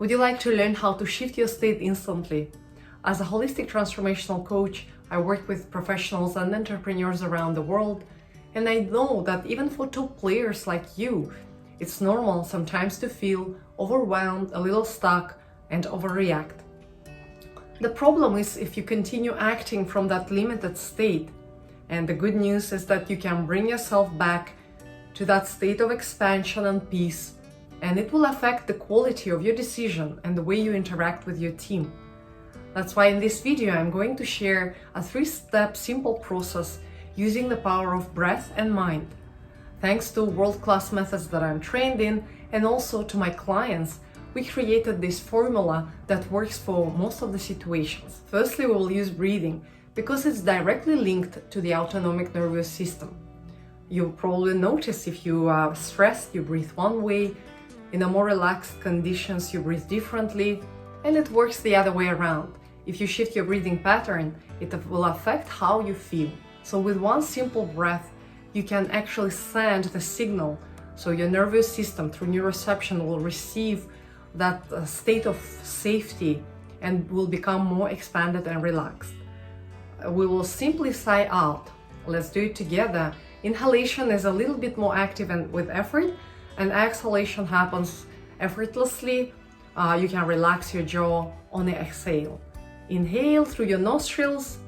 Would you like to learn how to shift your state instantly? As a holistic transformational coach, I work with professionals and entrepreneurs around the world, and I know that even for top players like you, it's normal sometimes to feel overwhelmed, a little stuck, and overreact. The problem is if you continue acting from that limited state, and the good news is that you can bring yourself back to that state of expansion and peace, and it will affect the quality of your decision and the way you interact with your team. That's why in this video I'm going to share a 3-step simple process using the power of breath and mind. Thanks to world-class methods that I'm trained in and also to my clients, we created this formula that works for most of the situations. Firstly, we will use breathing because it's directly linked to the autonomic nervous system. You'll probably notice if you are stressed, you breathe one way. In a more relaxed conditions, you breathe differently, and it works the other way around. If you shift your breathing pattern, it will affect how you feel. So with one simple breath, you can actually send the signal. So your nervous system through neuroception will receive that state of safety and will become more expanded and relaxed. We will simply sigh out. Let's do it together. Inhalation is a little bit more active and with effort, and exhalation happens effortlessly. You can relax your jaw on the exhale. Inhale through your nostrils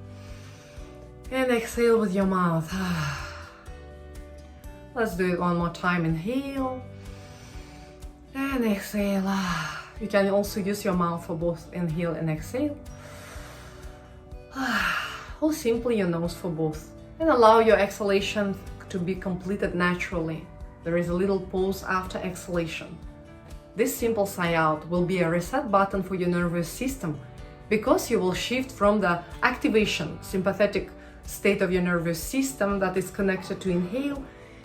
and exhale with your mouth. Let's do it one more time. Inhale and exhale. You can also use your mouth for both inhale and exhale, or simply your nose for both, and allow your exhalation to be completed naturally. There is a little pause after exhalation. This simple sigh out will be a reset button for your nervous system because you will shift from the activation, sympathetic state of your nervous system that is connected to inhale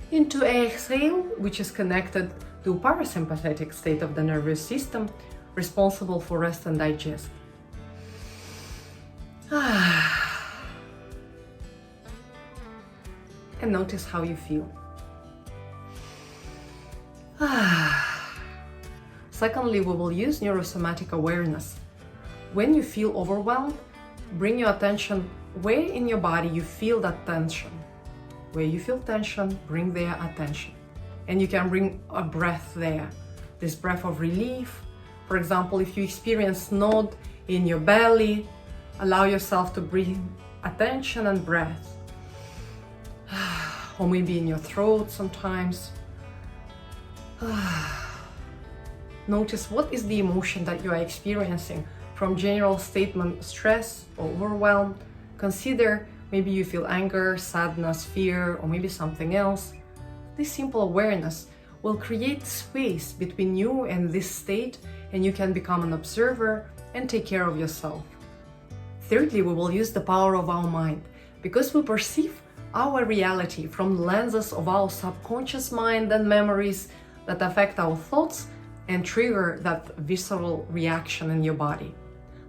into exhale, which is connected to parasympathetic state of the nervous system responsible for rest and digest. And notice how you feel. Secondly, we will use neurosomatic awareness. When you feel overwhelmed, bring your attention where in your body you feel that tension. Where you feel tension, bring their attention. And you can bring a breath there, this breath of relief. For example, if you experience knot in your belly, allow yourself to bring attention and breath. Or maybe in your throat sometimes. Notice what is the emotion that you are experiencing from general statement stress or overwhelm. Consider maybe you feel anger, sadness, fear, or maybe something else. This simple awareness will create space between you and this state, and you can become an observer and take care of yourself. Thirdly, we will use the power of our mind because we perceive our reality from lenses of our subconscious mind and memories that affect our thoughts and trigger that visceral reaction in your body.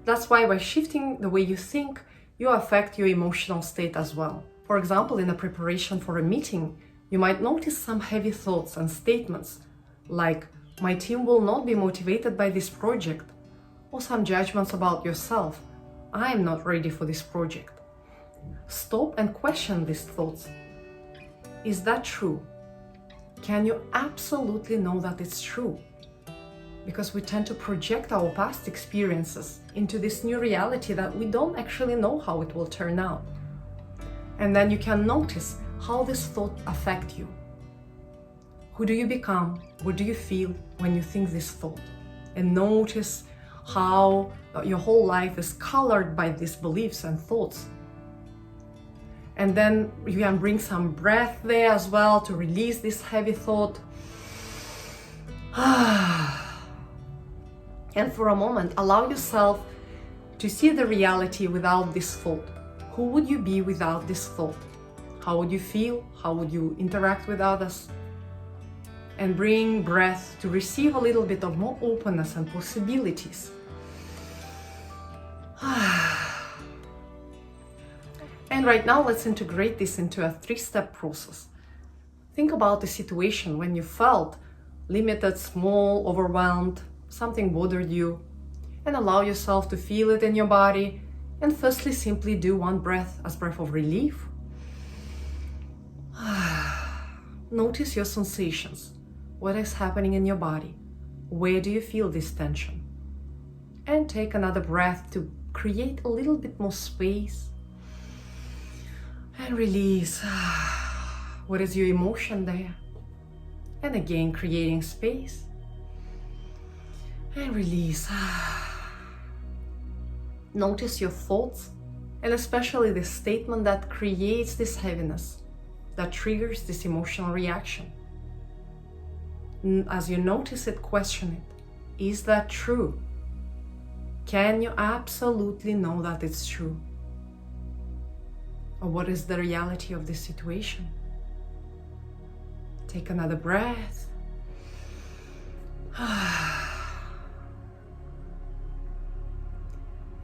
That's why by shifting the way you think, you affect your emotional state as well. For example, in a preparation for a meeting, you might notice some heavy thoughts and statements like, my team will not be motivated by this project, or some judgments about yourself, I am not ready for this project. Stop and question these thoughts. Is that true? Can you absolutely know that it's true? Because we tend to project our past experiences into this new reality that we don't actually know how it will turn out. And then you can notice how this thought affects you. Who do you become? What do you feel when you think this thought? And notice how your whole life is colored by these beliefs and thoughts. And then you can bring some breath there as well to release this heavy thought. And for a moment, allow yourself to see the reality without this thought. Who would you be without this thought? How would you feel? How would you interact with others? And bring breath to receive a little bit of more openness and possibilities. And right now, let's integrate this into a 3-step process. Think about the situation when you felt limited, small, overwhelmed, something bothered you, and allow yourself to feel it in your body. And firstly, simply do one breath as breath of relief. Notice your sensations. What is happening in your body? Where do you feel this tension? And take another breath to create a little bit more space. And release. What is your emotion there? And again, creating space. And release. Notice your thoughts, and especially the statement that creates this heaviness, that triggers this emotional reaction. As you notice it, question it. Is that true? Can you absolutely know that it's true? Or what is the reality of this situation? Take another breath.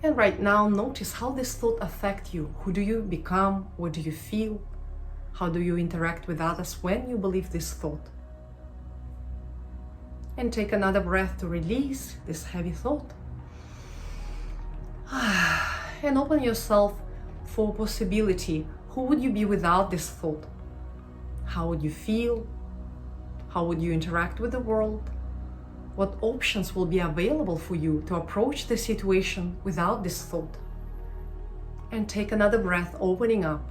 And right now, notice how this thought affects you. Who do you become? What do you feel? How do you interact with others when you believe this thought? And take another breath to release this heavy thought. And open yourself for possibility. Who would you be without this thought? How would you feel? How would you interact with the world? What options will be available for you to approach the situation without this thought? And take another breath, opening up.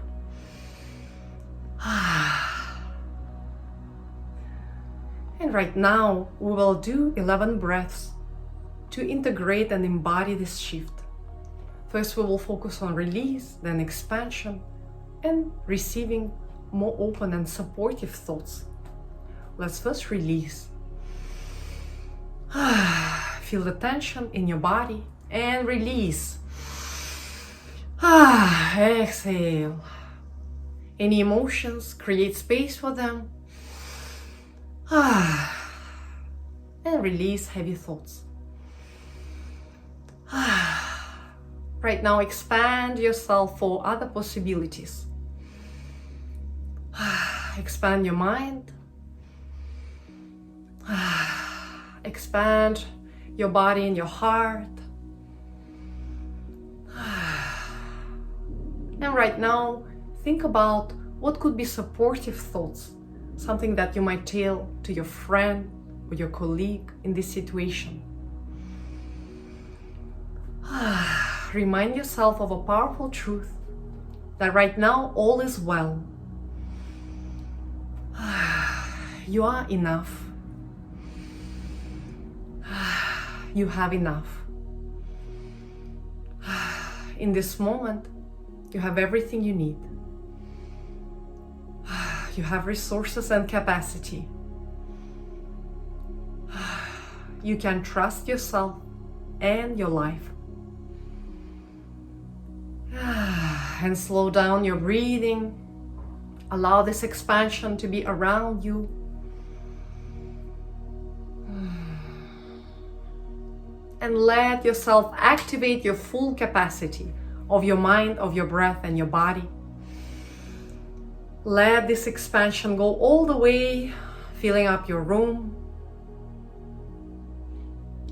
And right now, we will do 11 breaths to integrate and embody this shift. First, we will focus on release, then expansion, and receiving more open and supportive thoughts. Let's first release. Feel the tension in your body and release. Exhale. Any emotions, create space for them. And release heavy thoughts. Right now, expand yourself for other possibilities. Expand your mind. Expand your body and your heart. And right now, think about what could be supportive thoughts, something that you might tell to your friend or your colleague in this situation. Remind yourself of a powerful truth that right now all is well. You are enough. You have enough. In this moment, you have everything you need. You have resources and capacity. You can trust yourself and your life. And slow down your breathing. Allow this expansion to be around you. And let yourself activate your full capacity of your mind, of your breath, and your body. Let this expansion go all the way, filling up your room,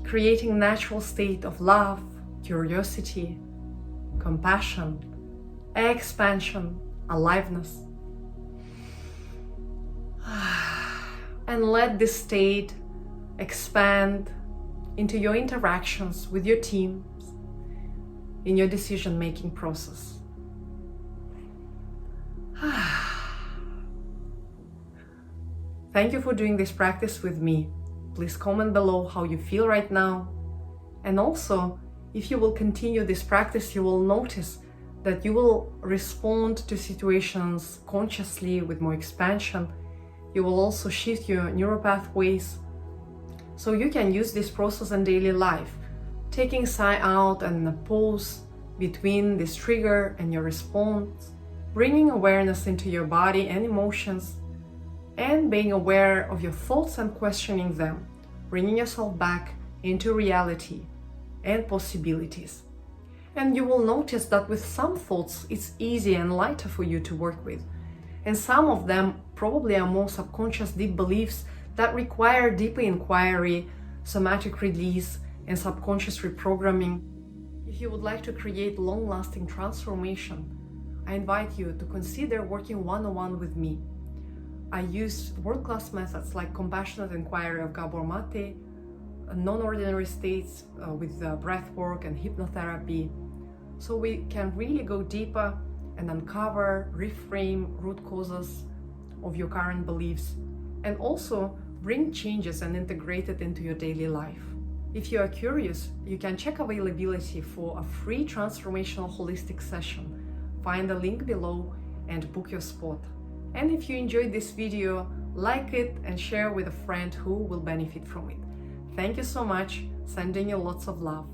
creating a natural state of love, curiosity, compassion, expansion, aliveness. And let this state expand into your interactions with your teams, in your decision-making process. Thank you for doing this practice with me. Please comment below how you feel right now. And also, if you will continue this practice, you will notice that you will respond to situations consciously with more expansion. You will also shift your neural pathways. So you can use this process in daily life, taking sigh out and a pause between this trigger and your response, bringing awareness into your body and emotions, and being aware of your thoughts and questioning them, bringing yourself back into reality and possibilities. And you will notice that with some thoughts, it's easier and lighter for you to work with. And some of them probably are more subconscious, deep beliefs that require deeper inquiry somatic release, and subconscious reprogramming. If you would like to create long-lasting transformation, I invite you to consider working one-on-one with me. I use world-class methods like compassionate inquiry of Gabor Mate, non-ordinary states with breath work and hypnotherapy, so we can really go deeper and uncover, reframe root causes of your current beliefs, and also bring changes and integrate it into your daily life. If you are curious, you can check availability for a free transformational holistic session. Find the link below and book your spot. And if you enjoyed this video, like it and share with a friend who will benefit from it. Thank you so much. Sending you lots of love.